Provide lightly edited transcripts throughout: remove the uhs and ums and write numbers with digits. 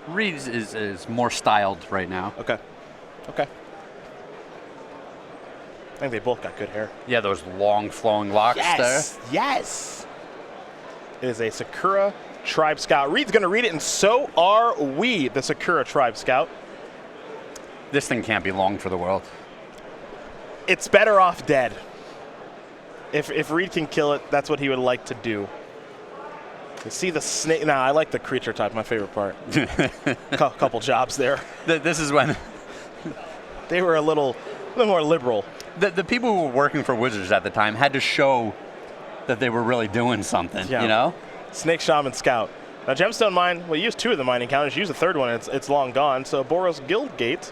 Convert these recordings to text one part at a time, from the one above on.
Reid is more styled right now. Okay. Okay. I think they both got good hair. Yeah, those long flowing locks there. Yes. It is a Sakura Tribe Scout. Reid's going to read it, and so are we, the Sakura Tribe Scout. This thing can't be long for the world. It's better off dead. If Reid can kill it, that's what he would like to do. You see the snake. Nah, I like the creature type, my favorite part. Couple jobs there. This is when they were a little more liberal. The people who were working for Wizards at the time had to show that they were really doing something, you know? Snake Shaman Scout. Now, Gemstone Mine, we used 2 of the mining counters. You used the 3rd one, and it's long gone. So Boros Guildgate,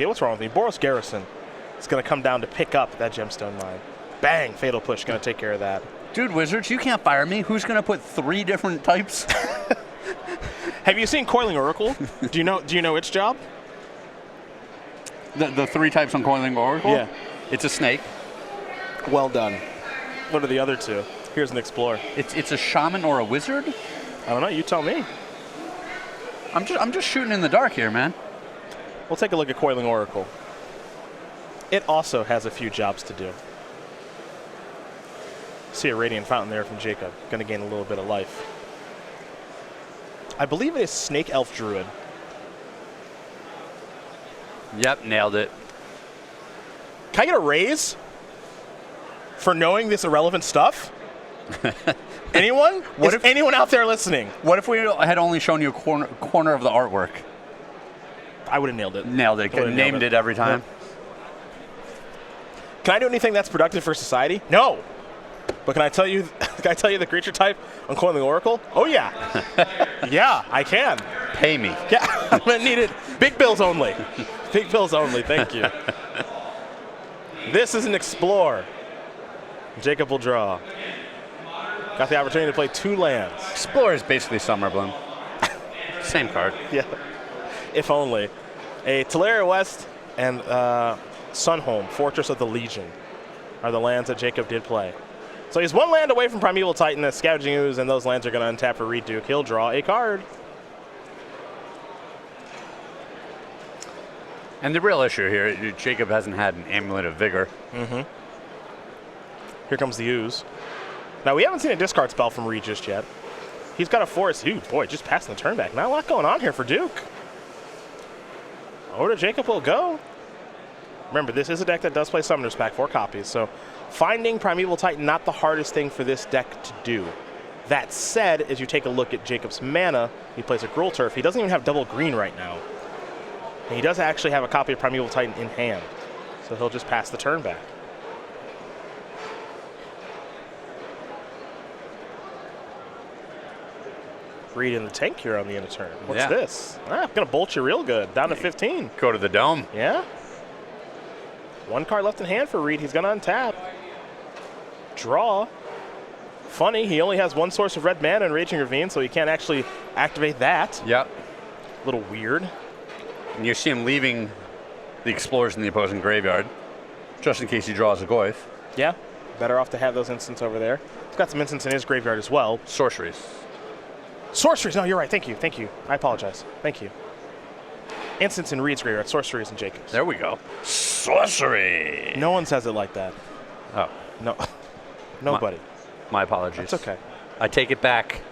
what's wrong with me? Boros Garrison is going to come down to pick up that Gemstone Mine. Bang, Fatal Push, going to take care of that. Dude, Wizards, you can't fire me. Who's going to put 3 different types? Have you seen Coiling Oracle? Do you know its job? The 3 types on Coiling Oracle? Yeah. It's a snake. Well done. What are the other 2? Here's an Explorer. It's a shaman or a wizard? I don't know. You tell me. I'm just shooting in the dark here, man. We'll take a look at Coiling Oracle. It also has a few jobs to do. See a Radiant Fountain there from Jacob. Going to gain a little bit of life. I believe it is Snake Elf Druid. Yep, nailed it. Can I get a raise for knowing this irrelevant stuff? Anyone? Is anyone out there listening? What if we had only shown you a corner of the artwork? I would have nailed it. Nailed it. Named it every time. Yep. Can I do anything that's productive for society? No. But can I tell you the creature type on Coiling Oracle? Oh yeah. Yeah, I can. Pay me. Yeah, I'm gonna need it. Big bills only. Big bills only. Thank you. This is an Explore. Jacob will draw. Got the opportunity to play 2 lands. Explorer is basically Summerbloom. Same card. Yeah. If only. A Teleria West and Sunhome, Fortress of the Legion, are the lands that Jacob did play. So he's 1 land away from Primeval Titan, a Scavenging Ooze, and those lands are going to untap for Reid Duke. He'll draw a card. And the real issue here, Jacob hasn't had an Amulet of Vigor. Mm-hmm. Here comes the Ooze. Now, we haven't seen a discard spell from Reid just yet. He's got a Forest. Ooh, boy, just passing the turn back. Not a lot going on here for Duke. Over to Jacob will go. Remember, this is a deck that does play Summoner's Pack, 4 copies, so finding Primeval Titan not the hardest thing for this deck to do. That said, as you take a look at Jacob's mana, he plays a Gruul Turf. He doesn't even have double green right now. And he does actually have a copy of Primeval Titan in hand, so he'll just pass the turn back. Reid in the tank here on the end of turn. What's this? I'm going to bolt you real good. Down to 15. Go to the dome. Yeah. 1 card left in hand for Reid. He's going to untap. Draw. Funny, he only has 1 source of red mana in Raging Ravine, so he can't actually activate that. Yep. A little weird. And you see him leaving the Explorers in the opposing graveyard, just in case he draws a Goyf. Yeah. Better off to have those instants over there. He's got some instants in his graveyard as well. Sorceries. Sorceries. No, you're right. Thank you. Thank you. I apologize. Thank you. Instants in Reid's graveyard. Sorceries in Jacob's. There we go. Sorcery. No one says it like that. Oh. No. Nobody. My apologies. That's okay. I take it back.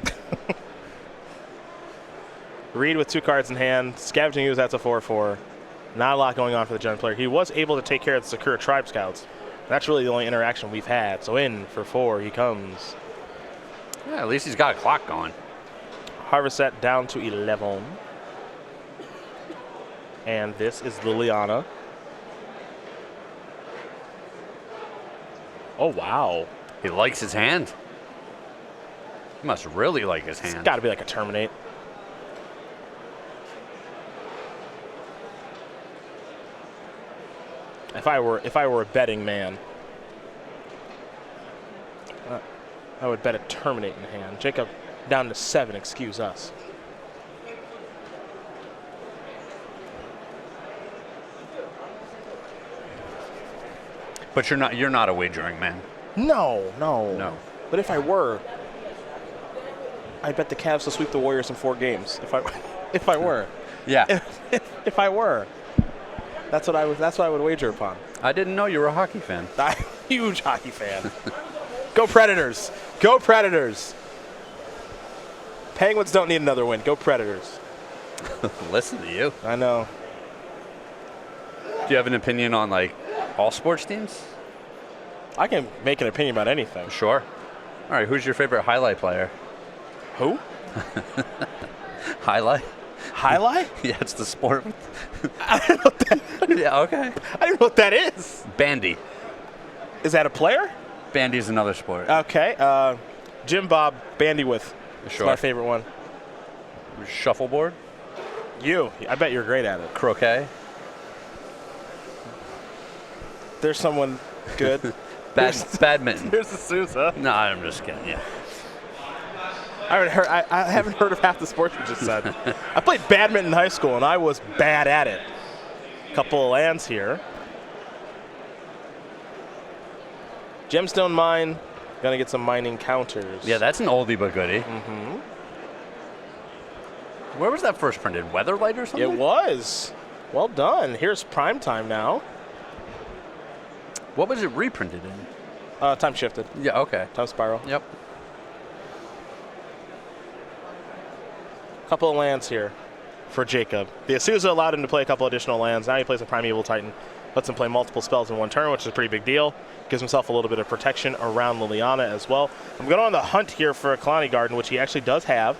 Reid with 2 cards in hand. Scavenging Ooze, that's a 4/4. Not a lot going on for the Gen player. He was able to take care of the Sakura Tribe Scouts. That's really the only interaction we've had. So in for 4 he comes. Yeah, at least he's got a clock going. Haversat down to 11. And this is Liliana. Oh, wow. He likes his hand. He must really like his hand. It's got to be like a Terminate. If I were a betting man, I would bet a Terminate in hand. Jacob down to 7, excuse us. But you're not a wagering man. No. No. But if I were, I bet the Cavs will sweep the Warriors in 4 games. If I were. Yeah. If I were. That's what I would wager upon. I didn't know you were a hockey fan. I'm a huge hockey fan. Go Predators. Go Predators. Penguins don't need another win. Go Predators. Listen to you. I know. Do you have an opinion on, like, all sports teams? I can make an opinion about anything. Sure. All right, who's your favorite highlight player? Who? Highlight? Highlight? Yeah, it's the sport. I don't know what that, Yeah, okay. I don't know what that is. Bandy. Is that a player? Bandy is another sport. Okay. Jim Bob Bandywidth. It's Sure. my favorite one. Shuffleboard? You. I bet you're great at it. Croquet? There's someone good. Badminton. Here's the Sousa. No, I'm just kidding. Yeah. I haven't heard of half the sports you just said. I played badminton in high school, and I was bad at it. Couple of lands here. Gemstone mine. Gonna get some mining counters. Yeah, that's an oldie but goodie. Mm-hmm. Where was that first printed? Weatherlight or something? It was. Well done. Here's prime time now. What was it reprinted in? Time shifted. Yeah, okay. Time spiral. Yep. Couple of lands here for Jacob. The Azusa allowed him to play a couple additional lands. Now he plays a Primeval Titan. Lets him play multiple spells in one turn, which is a pretty big deal. Gives himself a little bit of protection around Liliana as well. I'm going on the hunt here for a Kalani Garden, which he actually does have.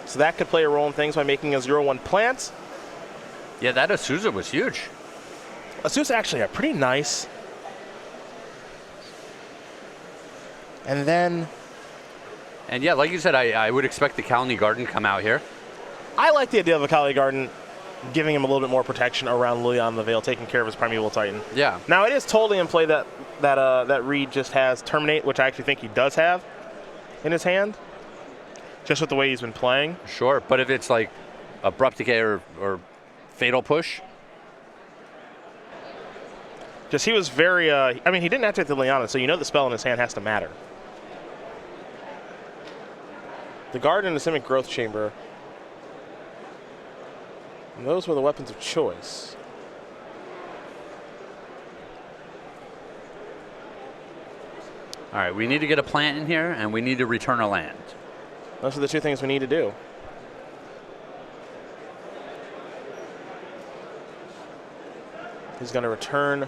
So that could play a role in things by making a 0/1 plant. Yeah, that Azusa was huge. Azusa actually are pretty nice. And then And yeah, like you said, I would expect the Kalani Garden to come out here. I like the idea of a Kalani Garden giving him a little bit more protection around Liliana the Veil, taking care of his Primeval Titan. Yeah. Now, it is totally in play that Reid just has Terminate, which I actually think he does have in his hand, just with the way he's been playing. Sure, but if it's like Abrupt Decay or Fatal Push. Just he was very, I mean, he didn't activate the Liliana, so you know the spell in his hand has to matter. The Garden and the Simic Growth Chamber. And those were the weapons of choice. All right, we need to get a plant in here, and we need to return a land. Those are the two things we need to do. He's going to return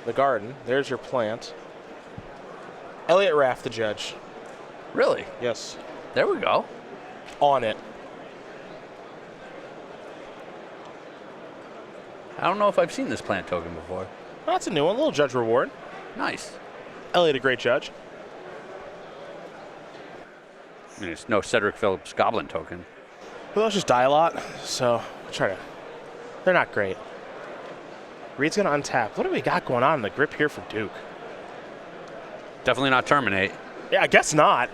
the Garden. There's your plant. Elliot Raff, the judge. Really? Yes. There we go. On it. I don't know if I've seen this plant token before. Oh, that's a new one. A little judge reward. Nice. Elliot, a great judge. I mean, it's no Cedric Phillips Goblin token. Well, those just die a lot, so I'll try to. They're not great. Reid's going to untap. What do we got going on in the grip here for Duke? Definitely not Terminate. Yeah, I guess not.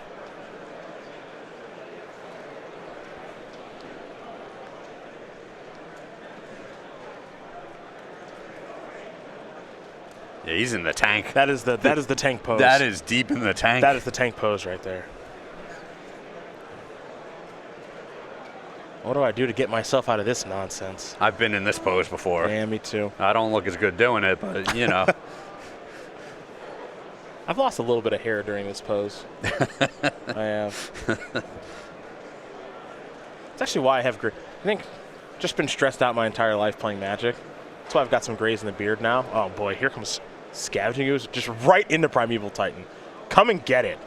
Yeah, he's in the tank. That is the tank pose. That is deep in the tank. That is the tank pose right there. What do I do to get myself out of this nonsense? I've been in this pose before. Yeah, me too. I don't look as good doing it, but, you know. I've lost a little bit of hair during this pose. I have. It's actually why I have I think just been stressed out my entire life playing Magic. That's why I've got some grays in the beard now. Oh boy, here comes Scavenging Ooze just right into Primeval Titan. Come and get it.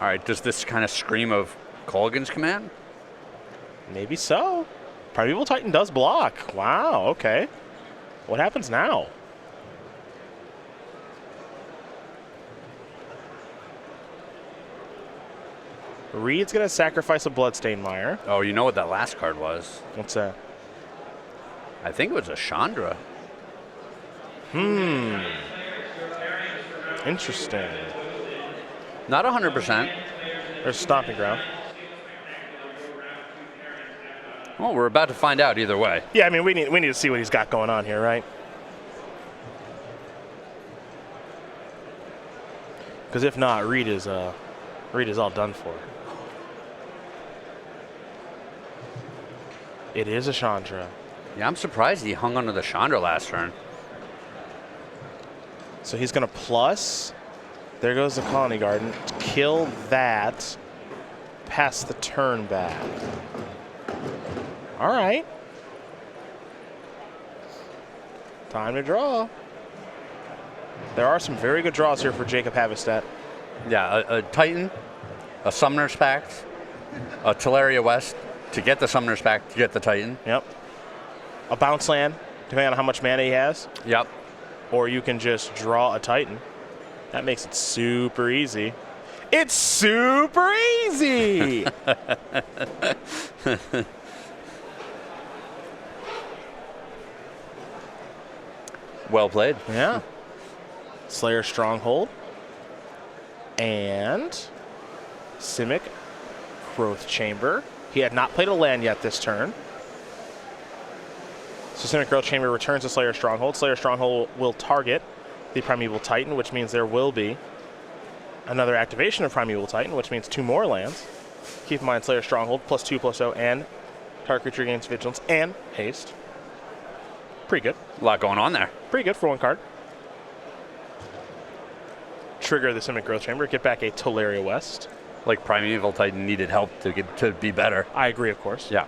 All right, does this kind of scream of Colgan's command? Maybe so. Primeval Titan does block. Wow, okay. What happens now? Reid's going to sacrifice a Bloodstained Mire. Oh, you know what that last card was? What's that? I think it was a Chandra. Interesting. Not 100%. There's Stomping Ground. Well, we're about to find out either way. Yeah, I mean, we need to see what he's got going on here, right? Because if not, Reid is all done for. It is a Chandra. Yeah, I'm surprised he hung onto the Chandra last turn. So he's going to plus. There goes the Colony Garden. Kill that. Pass the turn back. All right. Time to draw. There are some very good draws here for Jacob Haversat. Yeah, a Titan, a Summoner's Pact, a Teleria West to get the Summoner's Pact to get the Titan. Yep. A bounce land, depending on how much mana he has. Yep. Or you can just draw a Titan. That makes it super easy. It's super easy! Well played. Yeah. Slayer Stronghold. And Simic Growth Chamber. He had not played a land yet this turn. So Simic Growth Chamber returns to Slayer Stronghold. Slayer Stronghold will target the Primeval Titan, which means there will be another activation of Primeval Titan, which means 2 more lands. Keep in mind Slayer Stronghold, +2/+0, and target creature gains Vigilance and Haste. Pretty good. A lot going on there. Pretty good for 1 card. Trigger the Simic Growth Chamber, get back a Teleria West. Like Primeval Titan needed help to be better. I agree, of course. Yeah.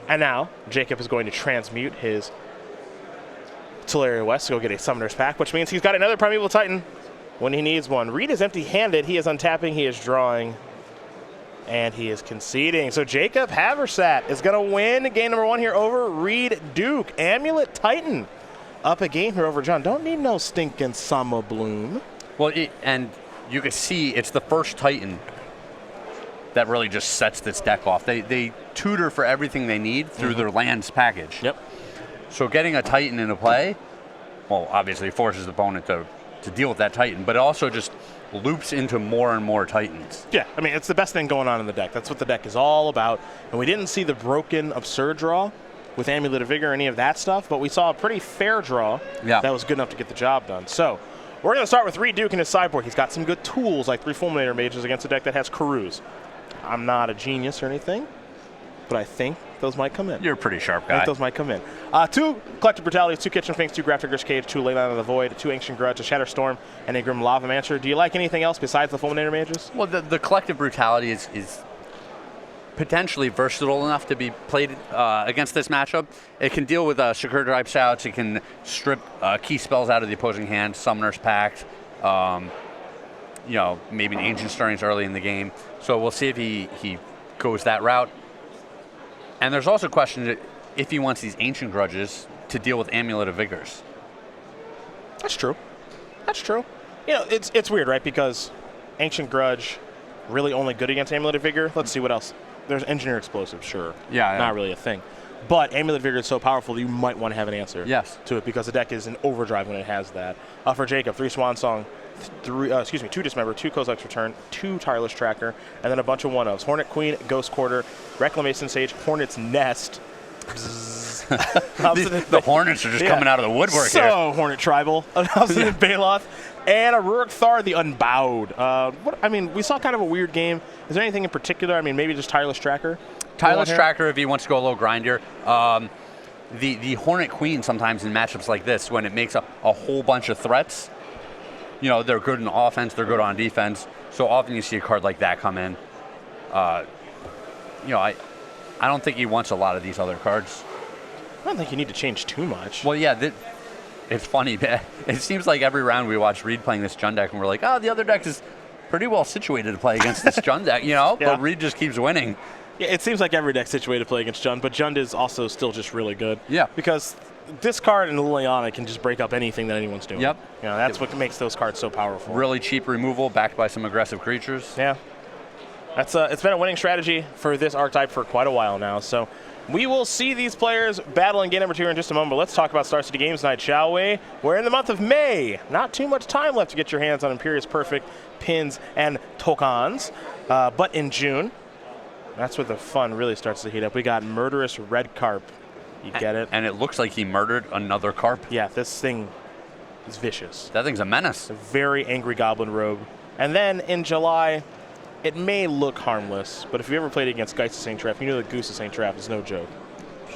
And now, Jacob is going to transmute his Teleria West to go get a Summoner's Pact, which means he's got another Primeval Titan when he needs one. Reid is empty-handed. He is untapping. He is drawing. And he is conceding. So Jacob Haversat is going to win game number 1 here over Reid Duke. Amulet Titan up a game here over John. Don't need no stinking Summer Bloom. Well, and you can see it's the first Titan that really just sets this deck off. They tutor for everything they need through their lands package. Yep. So getting a Titan into play, well, obviously forces the opponent to deal with that Titan, but it also just loops into more and more Titans. Yeah, I mean, it's the best thing going on in the deck. That's what the deck is all about. And we didn't see the broken absurd draw with Amulet of Vigor or any of that stuff, but we saw a pretty fair draw that was good enough to get the job done. So we're going to start with Reid Duke in his sideboard. He's got some good tools like 3 Fulminator Mages against a deck that has Karus. I'm not a genius or anything, but I think those might come in. You're a pretty sharp I guy. think those might come in. 2 Collective Brutalities, 2 Kitchen Finks, 2 Grafdigger's Cage, 2 Leyline of the Void, 2 Ancient Grudge, a Shatter Storm, and a Grim Lavamancer. Do you like anything else besides the Fulminator Mages? Well, the Collective Brutality is potentially versatile enough to be played against this matchup. It can deal with Shakur Drive Shouts. It can strip key spells out of the opposing hand, Summoner's Pact, maybe an Ancient Stirrings early in the game. So we'll see if he goes that route. And there's also questions if he wants these Ancient Grudges to deal with Amulet of Vigors. That's true. That's true. You know, it's weird, right? Because Ancient Grudge, really only good against Amulet of Vigor. Let's see what else. There's Engineer Explosive, sure. Yeah. Not really a thing. But Amulet of Vigor is so powerful that you might want to have an answer to it because the deck is in overdrive when it has that. For Jacob, 3 Swan Song, 2 Dismember, 2 Kozilek's Return, 2 Tireless Tracker, and then a bunch of 1-ofs. Hornet Queen, Ghost Quarter, Reclamation Sage, Hornet's Nest. The Hornets are just coming out of the woodwork here. So Hornet Tribal, Obsidian Baloth, and a Rurik Thar the Unbowed. We saw kind of a weird game. Is there anything in particular? I mean, maybe just Tireless Tracker? Tireless Tracker if he wants to go a little grindier. The Hornet Queen sometimes in matchups like this, when it makes a whole bunch of threats, they're good in offense, they're good on defense. So often you see a card like that come in. I don't think he wants a lot of these other cards. I don't think you need to change too much. Well, yeah, it's funny. It seems like every round we watch Reid playing this Jund deck, and we're like, the other deck is pretty well situated to play against this Jund deck, Yeah. But Reid just keeps winning. Yeah, it seems like every deck's situated to play against Jund, but Jund is also still just really good. Yeah. Because this card and Liliana can just break up anything that anyone's doing. Yep. That's what makes those cards so powerful. Really cheap removal backed by some aggressive creatures. Yeah. It's been a winning strategy for this archetype for quite a while now. So we will see these players battle in game number 2 in just a moment. But let's talk about Star City Games Night, shall we? We're in the month of May. Not too much time left to get your hands on Imperious Perfect, Pins, and Tokens. But in June, that's where the fun really starts to heat up. We got Murderous Red Carp. You get it? And it looks like he murdered another carp. Yeah, this thing is vicious. That thing's a menace. A very angry Goblin Rogue. And then in July, it may look harmless, but if you ever played against Geist of St. Traff, you know that Goose of St. Traff is no joke.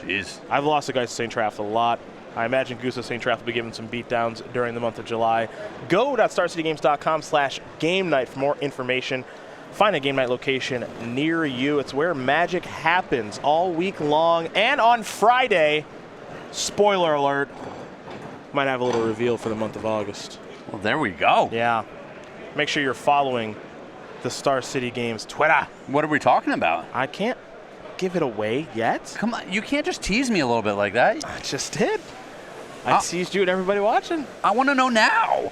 Jeez. I've lost to guys to St. Traff a lot. I imagine Goose of St. Traff will be given some beatdowns during the month of July. Go.starcitygames.com/game night for more information. Find a game night location near you. It's where magic happens all week long. And on Friday, spoiler alert, might have a little reveal for the month of August. Well, there we go. Yeah. Make sure you're following the Star City Games Twitter. What are we talking about? I can't give it away yet. Come on, you can't just tease me a little bit like that. I just did. I teased you and everybody watching. I want to know now.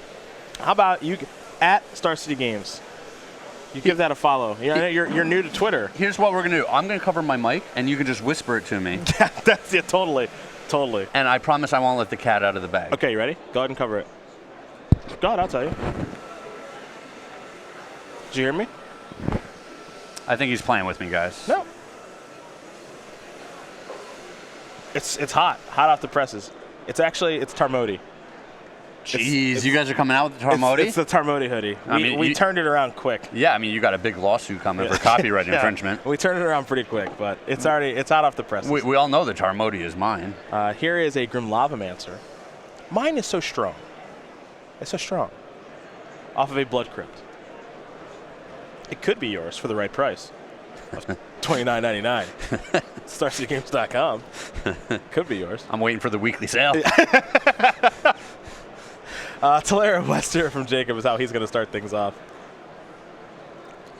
How about you at Star City Games? You give that a follow. You're new to Twitter. Here's what we're going to do. I'm going to cover my mic, and you can just whisper it to me. That's it, totally. Totally. And I promise I won't let the cat out of the bag. Okay, you ready? Go ahead and cover it. Go ahead, I'll tell you. Did you hear me? I think he's playing with me, guys. No. It's hot. Hot off the presses. It's Tarmody. Jeez, you guys are coming out with the Tarmody? It's the Tarmody hoodie. We turned it around quick. Yeah, I mean, you got a big lawsuit coming for copyright infringement. We turned it around pretty quick, but it's hot off the presses. We all know the Tarmody is mine. Here is a Grim Lavamancer. Mine is so strong. It's so strong. Off of a Blood Crypt. It could be yours for the right price. $29.99. StarCityGames.com. Could be yours. I'm waiting for the weekly sale. Talera Wester from Jacob is how he's going to start things off.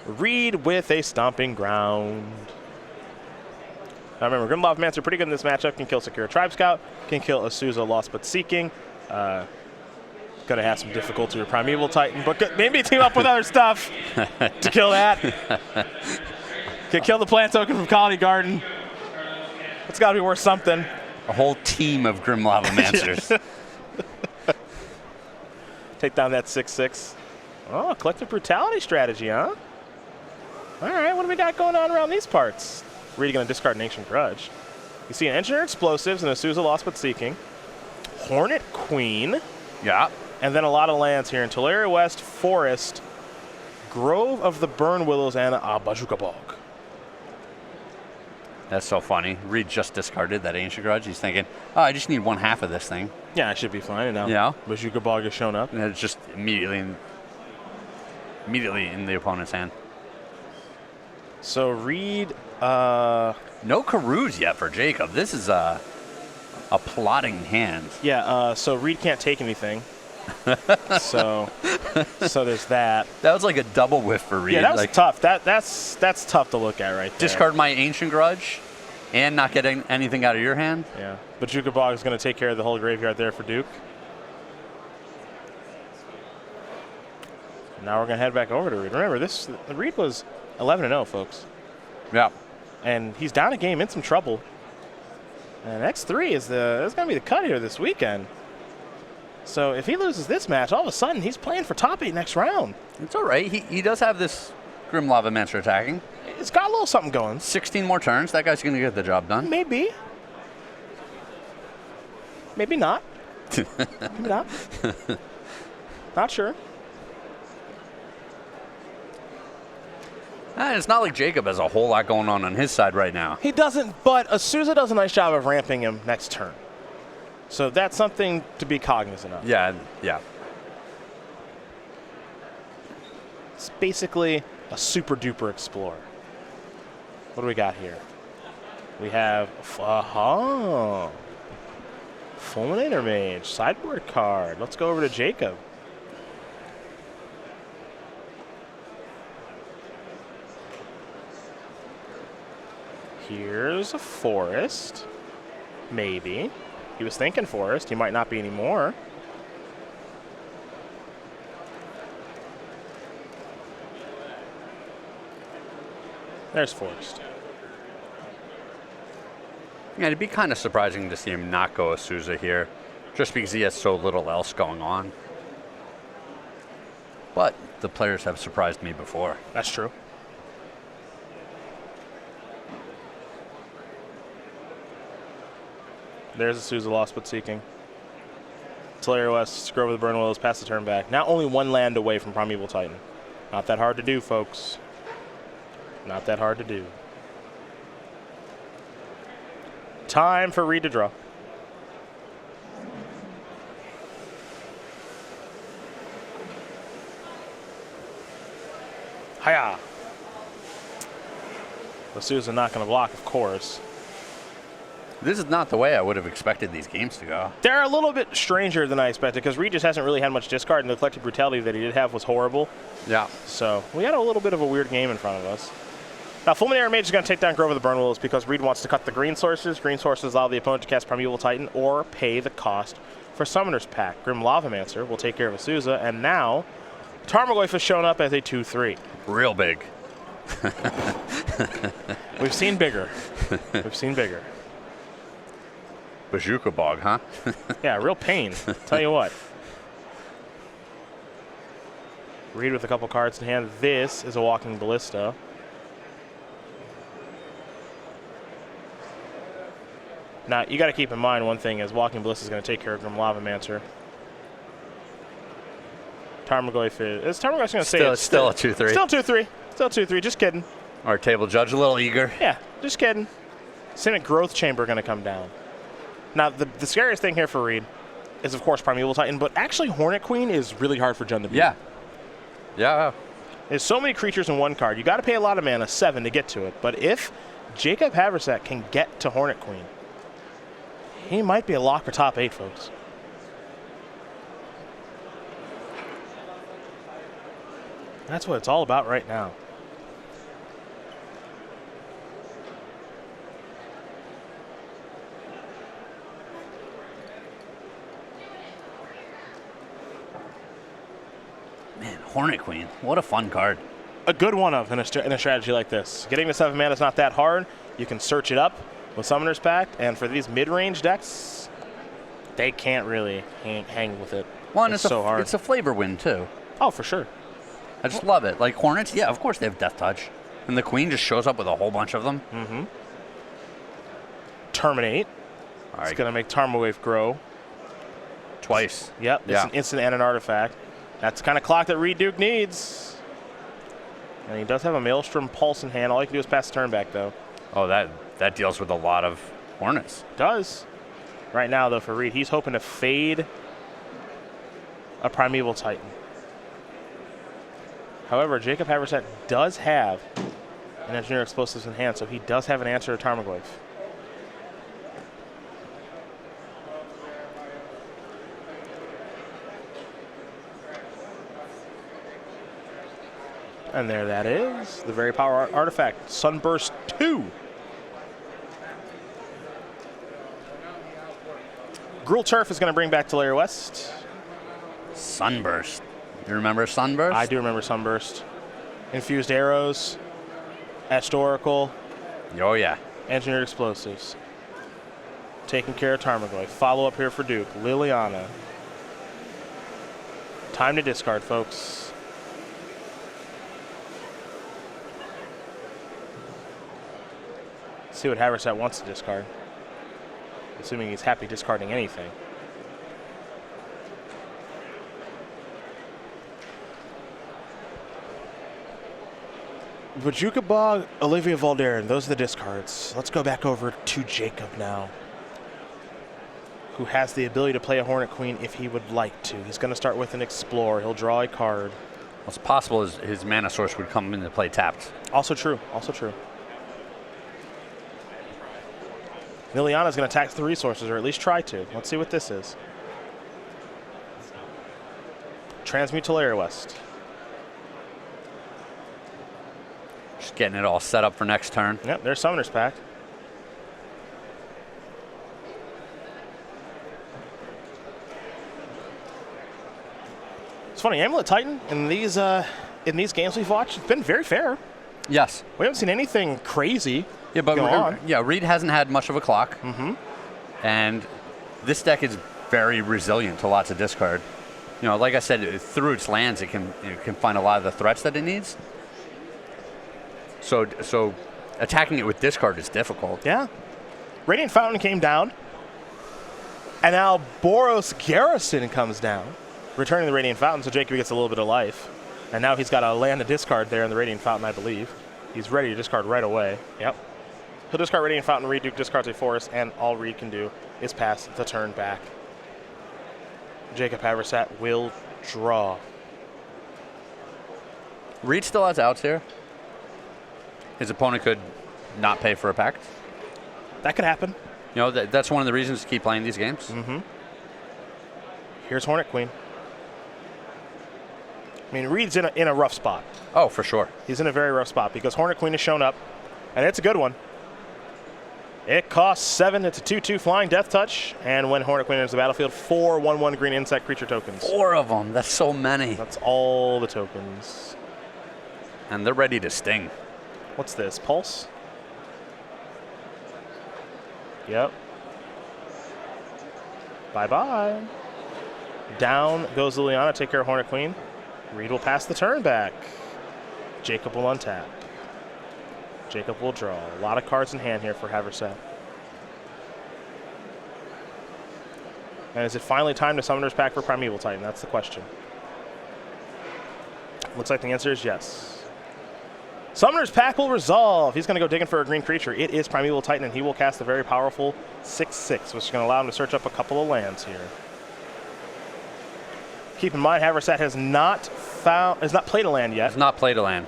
Reid with a Stomping Ground. Now remember, Grim Lavamancer pretty good in this matchup. Can kill Sakura Tribe Scout. Can kill Asuza Lost But Seeking. Going to have some difficulty with Primeval Titan, but maybe team up with other stuff to kill that. Can kill the plant token from Colony Garden. It's got to be worth something. A whole team of Grim Lavamancers. Take down that 6/6. Oh, Collective Brutality strategy, huh? All right, what do we got going on around these parts? Really going to discard an Ancient Grudge. You see an Engineer Explosives and a Asuza Lost But Seeking. Hornet Queen. Yeah. And then a lot of lands here in Tulare West, Forest, Grove of the Burn Willows, and Bajuka Bog. That's so funny. Reid just discarded that Ancient Grudge. He's thinking, oh, I just need one half of this thing. Yeah, I should be fine. And now yeah. Bajuka Bog has shown up. And it's just immediately in the opponent's hand. So Reid... no Karuz yet for Jacob. This is a plotting hand. Yeah, so Reid can't take anything. so there's that. That was like a double whiff for Reid. Yeah, that was tough. That's tough to look at right there. Discard my Ancient Grudge and not getting anything out of your hand. Yeah. Bajuka Bog is going to take care of the whole graveyard there for Duke. Now we're going to head back over to Reid. Remember, Reid was 11-0, folks. Yeah. And he's down a game, in some trouble. And X3 is going to be the cut here this weekend. So if he loses this match, all of a sudden he's playing for top 8 next round. It's all right. He does have this Grim Lavamancer attacking. It's got a little something going. 16 more turns. That guy's going to get the job done. Maybe. Maybe not. Maybe not. Not sure. It's not like Jacob has a whole lot going on his side right now. He doesn't, but Asuza does a nice job of ramping him next turn. So that's something to be cognizant of. Yeah, yeah. It's basically a super-duper explorer. What do we got here? We have Fulminator Mage, sideboard card. Let's go over to Jacob. Here's a Forest. Maybe. He was thinking Forest. He might not be anymore. There's Forest. Yeah, it'd be kind of surprising to see him not go Asuza here, just because he has so little else going on. But the players have surprised me before. That's true. There's Asuza Lost But Seeking. Tulare West, Grove of the Burn Willows, pass the turn back. Now only one land away from Primeval Titan. Not that hard to do, folks. Not that hard to do. Time for Reid to draw. Hiya. Lasusa not going to block, of course. This is not the way I would have expected these games to go. They're a little bit stranger than I expected because Reid just hasn't really had much discard, and the collective brutality that he did have was horrible. Yeah. So we had a little bit of a weird game in front of us. Now, Fulminary Mage is going to take down Grove of the Burn Willows because Reid wants to cut the green sources. Green sources allow the opponent to cast Primeval Titan or pay the cost for Summoner's Pact. Grim Lavamancer will take care of Azusa, and now Tarmogoyf has shown up as a 2/3. Real big. We've seen bigger. We've seen bigger. Bazooka Bog, huh? Yeah, real pain. Tell you what. Reid with a couple cards in hand. This is a Walking Ballista. Now, you got to keep in mind one thing is Walking Ballista is going to take care of Grim Lavamancer. Tarmogoyf is Tarmogoyf's going to say it's still a 2/3. Still 2/3. Still 2/3. Just kidding. Our table judge a little eager. Yeah, just kidding. Simic Growth Chamber going to come down. Now, the scariest thing here for Reid is, of course, Primeval Titan, but actually Hornet Queen is really hard for Jund to beat. Yeah. Yeah. There's so many creatures in one card. You got to pay a lot of mana, 7, to get to it. But if Jacob Haversat can get to Hornet Queen, he might be a lock for top 8, folks. That's what it's all about right now. Man, Hornet Queen. What a fun card. A good one of in a strategy like this. Getting to 7 mana is not that hard. You can search it up with Summoner's Pact, and for these mid-range decks, they can't really hang with it. One, it's so hard. It's a flavor win, too. Oh, for sure. I just love it. Like Hornets, yeah, of course they have Death Touch. And the Queen just shows up with a whole bunch of them. Mm-hmm. Terminate. All right. It's going to make Tarmogoyf grow. Twice. Yep, it's Yeah. an instant and an artifact. That's the kind of clock that Reid Duke needs. And he does have a Maelstrom Pulse in hand. All he can do is pass the turn back, though. Oh, that deals with a lot of Hornets. Does. Right now, though, for Reid, he's hoping to fade a Primeval Titan. However, Jacob Haversat does have an Engineer Explosives in hand, so he does have an answer to Tarmogoyf. And there that is, the very power artifact, Sunburst 2. Gruul Turf is going to bring back Talaria West. Sunburst. You remember Sunburst? I do remember Sunburst. Infused Arrows, Etched Oracle. Oh, yeah. Engineered Explosives. Taking care of Tarmogoyf. Follow up here for Duke. Liliana. Time to discard, folks. See what Haversat wants to discard. Assuming he's happy discarding anything. Bajuka Bog, Olivia Valderin, those are the discards. Let's go back over to Jacob now, who has the ability to play a Hornet Queen if he would like to. He's going to start with an Explorer. He'll draw a card. What's possible is his mana source would come into play tapped. Also true, also true. Liliana's going to tax the resources, or at least try to. Let's see what this is. Transmute Talaria West. Just getting it all set up for next turn. Yep, there's Summoner's Pact. It's funny, Amulet Titan in these games we've watched, it's been very fair. Yes. We haven't seen anything crazy. Yeah, but go on. Reid hasn't had much of a clock. Mm-hmm. And this deck is very resilient to lots of discard. You know, like I said, through its lands, it can find a lot of the threats that it needs. So attacking it with discard is difficult. Yeah. Radiant Fountain came down. And now Boros Garrison comes down, returning the Radiant Fountain, so Jacob gets a little bit of life. And now he's got a land to discard there in the Radiant Fountain, I believe. He's ready to discard right away. Yep. He'll discard Radiant Fountain, Reid Duke discards a forest, and all Reid can do is pass the turn back. Jacob Haversat will draw. Reid still has outs here. His opponent could not pay for a pact. That could happen. You know, that's one of the reasons to keep playing these games. Mm-hmm. Here's Hornet Queen. I mean, Reid's in a rough spot. Oh, for sure. He's in a very rough spot because Hornet Queen has shown up, and it's a good one. It costs 7. It's a 2/2 flying death touch, and when Hornet Queen enters the battlefield, 4 1/1 green insect creature tokens. 4 of them. That's so many. That's all the tokens. And they're ready to sting. What's this? Pulse? Yep. Bye-bye. Down goes Liliana. Take care of Hornet Queen. Reid will pass the turn back. Jacob will untap. Jacob will draw. A lot of cards in hand here for Haversat. And is it finally time to Summoner's Pack for Primeval Titan? That's the question. Looks like the answer is yes. Summoner's Pack will resolve. He's going to go digging for a green creature. It is Primeval Titan, and he will cast a very powerful 6/6, which is going to allow him to search up a couple of lands here. Keep in mind, Haversat has not played a land yet. Has not played a land.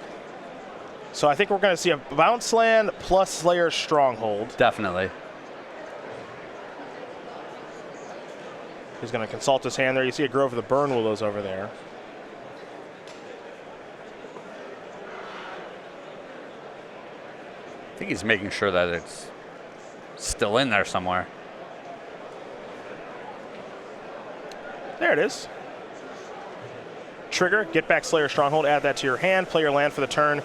So I think we're going to see a bounce land plus Slayer's Stronghold. Definitely. He's going to consult his hand there. You see a Grove of the Burn Willows over there. I think he's making sure that it's still in there somewhere. There it is. Trigger, get back Slayer's Stronghold, add that to your hand, play your land for the turn.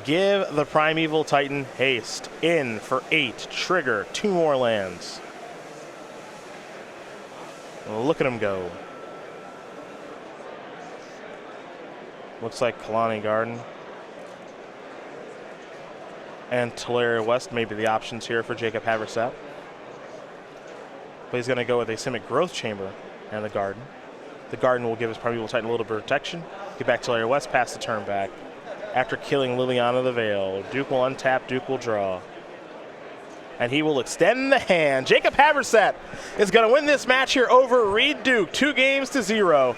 Give the Primeval Titan haste. In for 8. Trigger, 2 more lands. Look at him go. Looks like Kalani Garden and Teleria West may be the options here for Jacob Haversat. But he's going to go with a Simic Growth Chamber and the Garden. The Garden will give his Primeval Titan a little bit of protection. Get back Teleria West, pass the turn back. After killing Liliana the Veil, Duke will untap, Duke will draw. And he will extend the hand. Jacob Haversat is going to win this match here over Reid Duke, 2-0.